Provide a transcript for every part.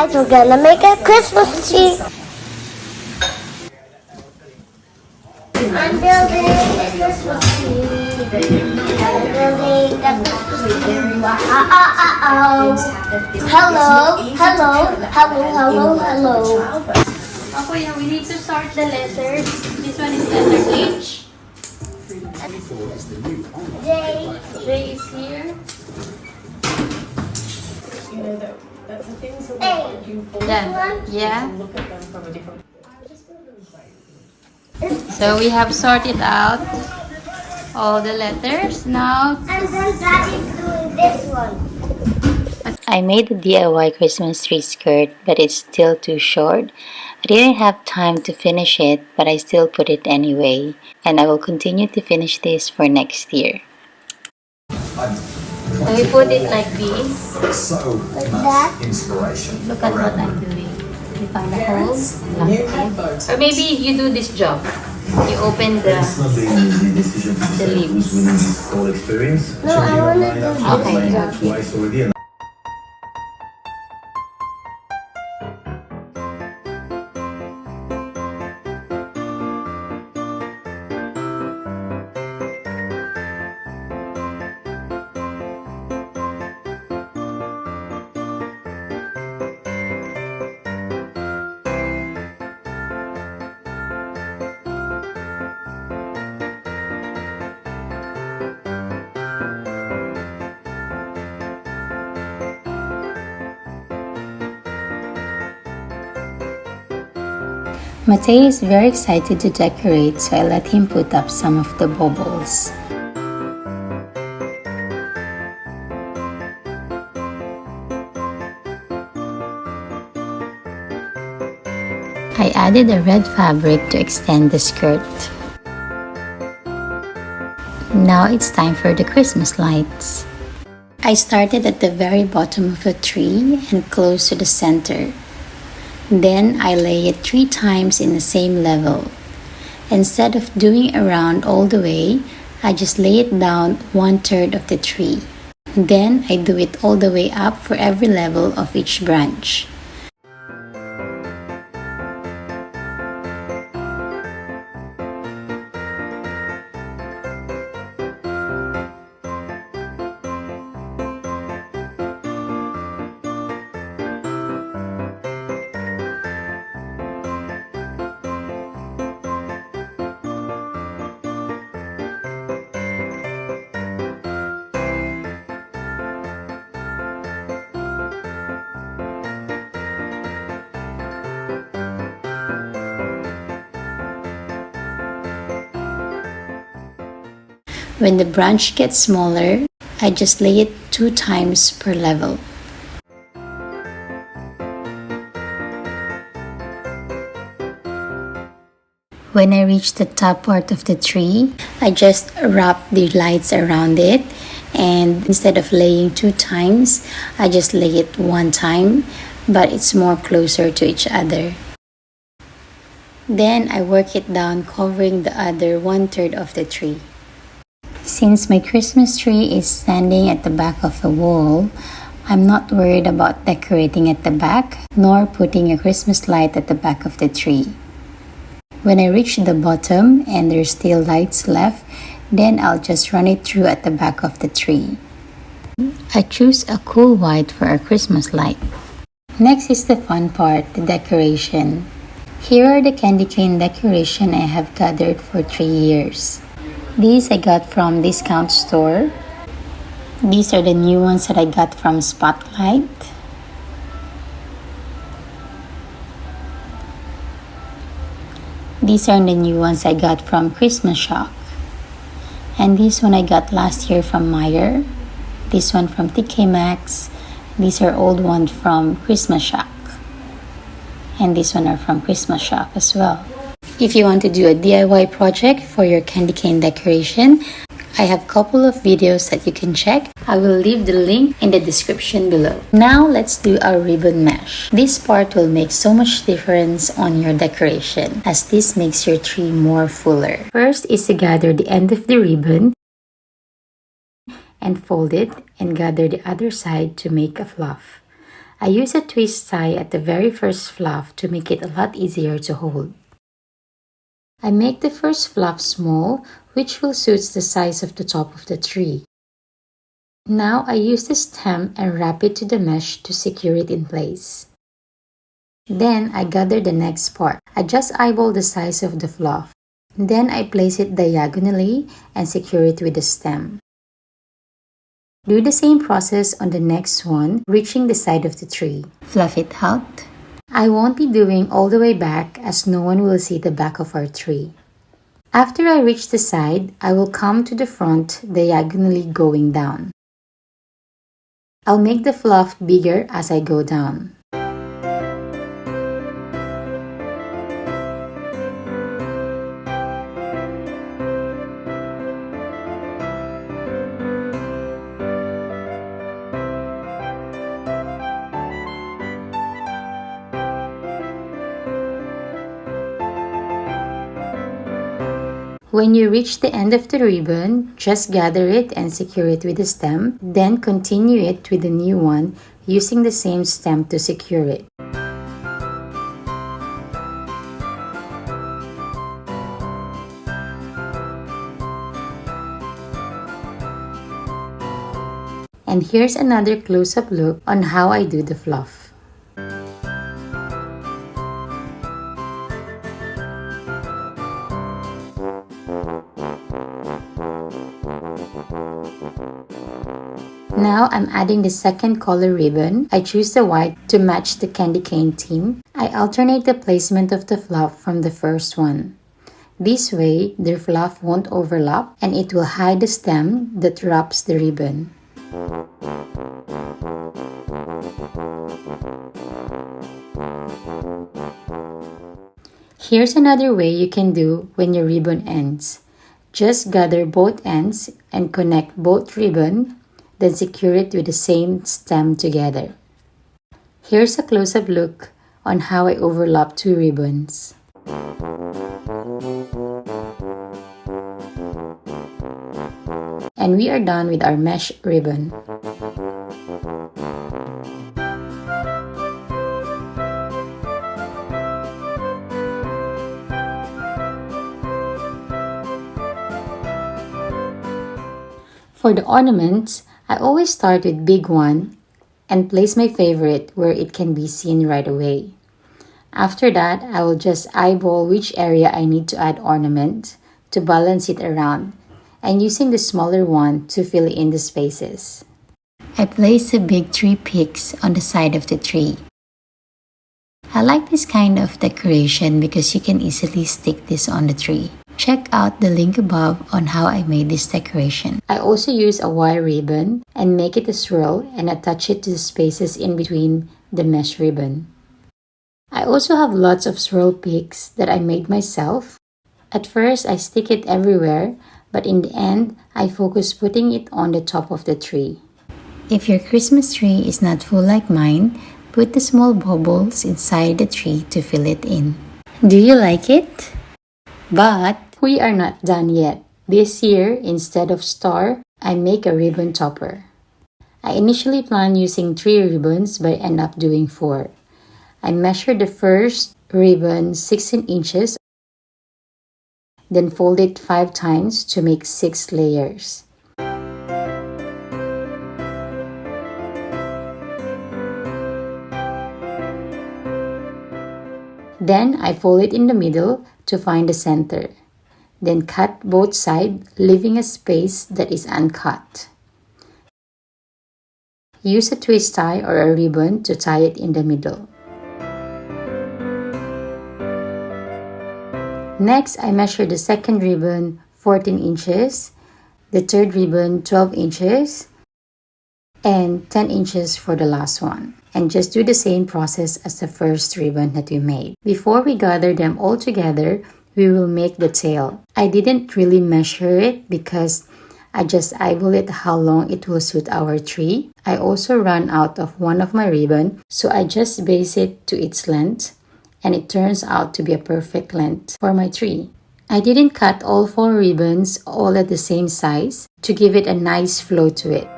tonight we're gonna make a Christmas tree. I'm building a Christmas tree. I'm building a Christmas tree. Hello, hello, hello, hello, hello. Okay, now we need to sort the letters. This one is letter H. J. J is here. You know that's the thing. So A. you fold Then, yeah. and look at them from a different. So we have sorted out all the letters. Now, And then Daddy's doing this one. I made a DIY Christmas tree skirt, but it's still too short. I didn't have time to finish it, but I still put it anyway, and I will continue to finish this for next year. so we put it like this. So Like much that. inspiration. Look at what I'm doing. You find a hole. You have both. Or maybe you do this job. You open the... It's not being an easy decision to decide who's winning this whole experience. No, I wanna do this. Twice already. And Matei is very excited to decorate, so I let him put up some of the baubles. I added a red fabric to extend the skirt. Now it's time for the Christmas lights. I started at the very bottom of the tree and close to the center. Then I lay it 3 times in the same level. Instead of doing around all the way, I just lay it down 1/3 of the tree. Then I do it all the way up for every level of each branch. When the branch gets smaller, I just lay it 2 times per level. When I reach the top part of the tree, I just wrap the lights around it, and instead of laying 2 times, I just lay it 1 time, but it's more closer to each other. Then I work it down, covering the other 1/3 of the tree. Since my Christmas tree is standing at the back of the wall, I'm not worried about decorating at the back, nor putting a Christmas light at the back of the tree. When I reach the bottom and there's still lights left, then I'll just run it through at the back of the tree. I choose a cool white for our Christmas light. Next is the fun part, the decoration. Here are the candy cane decoration I have gathered for 3 years. These I got from discount store. These are the new ones that I got from Spotlight. These are the new ones I got from Christmas Shop. And this one I got last year from Meyer. This one from TK Maxx. These are old ones from Christmas Shop. And this one are from Christmas Shop as well. If you want to do a DIY project for your candy cane decoration, I have a couple of videos that you can check. I will leave the link in the description below. Now let's do our ribbon mesh. This part will make so much difference on your decoration, as this makes your tree more fuller. First is to gather the end of the ribbon and fold it and gather the other side to make a fluff. I use a twist tie at the very first fluff to make it a lot easier to hold. I make the first fluff small, which will suit the size of the top of the tree. Now I use the stem and wrap it to the mesh to secure it in place. Then I gather the next part. I just eyeball the size of the fluff. Then I place it diagonally and secure it with the stem. Do the same process on the next one, reaching the side of the tree. Fluff it out. I won't be doing all the way back as no one will see the back of our tree. After I reach the side, I will come to the front diagonally going down. I'll make the fluff bigger as I go down. When you reach the end of the ribbon, just gather it and secure it with a stem, then continue it with a new one using the same stem to secure it. And here's another close-up look on how I do the fluff. Now I'm adding the second color ribbon. I choose the white to match the candy cane theme. I alternate the placement of the fluff from the first one. This way, the fluff won't overlap and it will hide the stem that wraps the ribbon. Here's another way you can do when your ribbon ends. Just gather both ends and connect both ribbon, then secure it with the same stem together. Here's a close-up look on how I overlap two ribbons. And we are done with our mesh ribbon. For the ornaments, I always start with big one and place my favorite where it can be seen right away. After that, I will just eyeball which area I need to add ornament to balance it around and using the smaller one to fill in the spaces. I place the big tree peaks on the side of the tree. I like this kind of decoration because you can easily stick this on the tree. Check out the link above on how I made this decoration. I also use a wire ribbon and make it a swirl and attach it to the spaces in between the mesh ribbon. I also have lots of swirl peaks that I made myself. At first, I stick it everywhere, but in the end, I focus putting it on the top of the tree. If your Christmas tree is not full like mine, put the small baubles inside the tree to fill it in. Do you like it? But we are not done yet. This year, instead of star, I make a ribbon topper. I initially planned using 3 ribbons but end up doing 4. I measured the first ribbon 16 inches, then fold it 5 times to make 6 layers. Then I fold it in the middle to find the center. Then cut both sides, leaving a space that is uncut. Use a twist tie or a ribbon to tie it in the middle. Next, I measure the second ribbon 14 inches, the third ribbon 12 inches, and 10 inches for the last one. And just do the same process as the first ribbon that we made. Before we gather them all together, we will make the tail. I didn't really measure it because I just eyeball it how long it will suit our tree. I also ran out of one of my ribbon, so I just base it to its length, and it turns out to be a perfect length for my tree. I didn't cut all 4 ribbons all at the same size to give it a nice flow to it.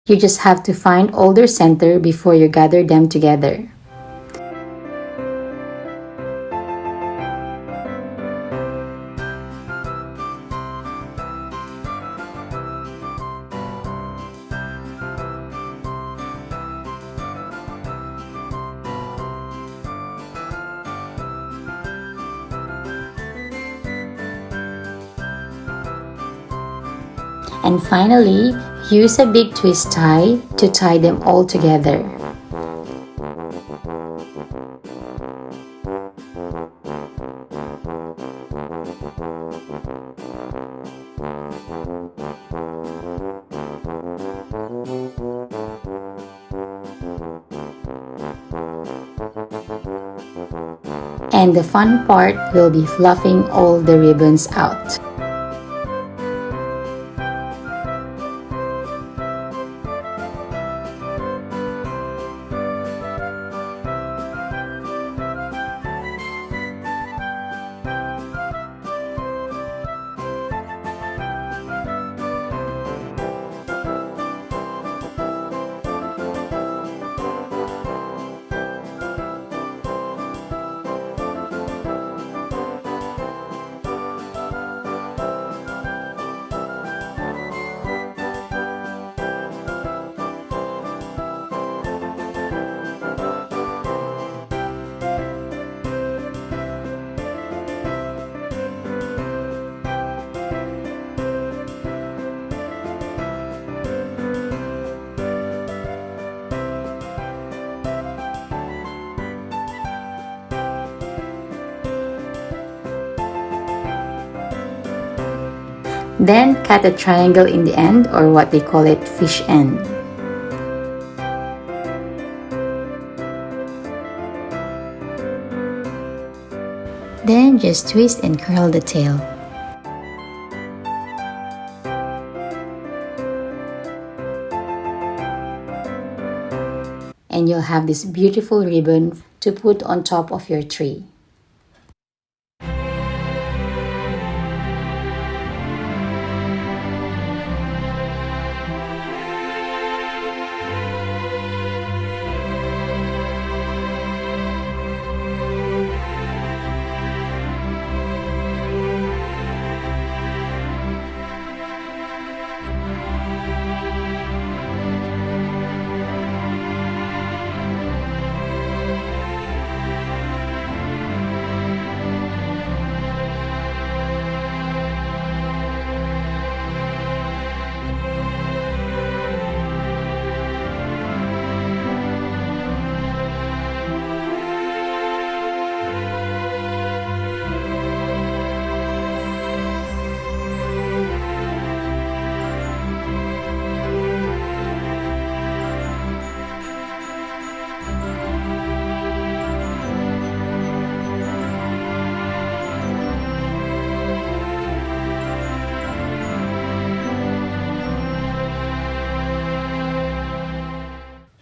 You just have to find all their center before you gather them together. And finally, use a big twist tie to tie them all together. And the fun part will be fluffing all the ribbons out. Then cut a triangle in the end, or what they call it, fish end. Then just twist and curl the tail. And you'll have this beautiful ribbon to put on top of your tree.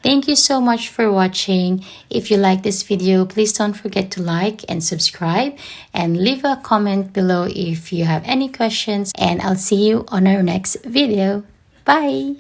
Thank you so much for watching. If you like this video, please don't forget to like and subscribe and leave a comment below if you have any questions, and I'll see you on our next video. Bye!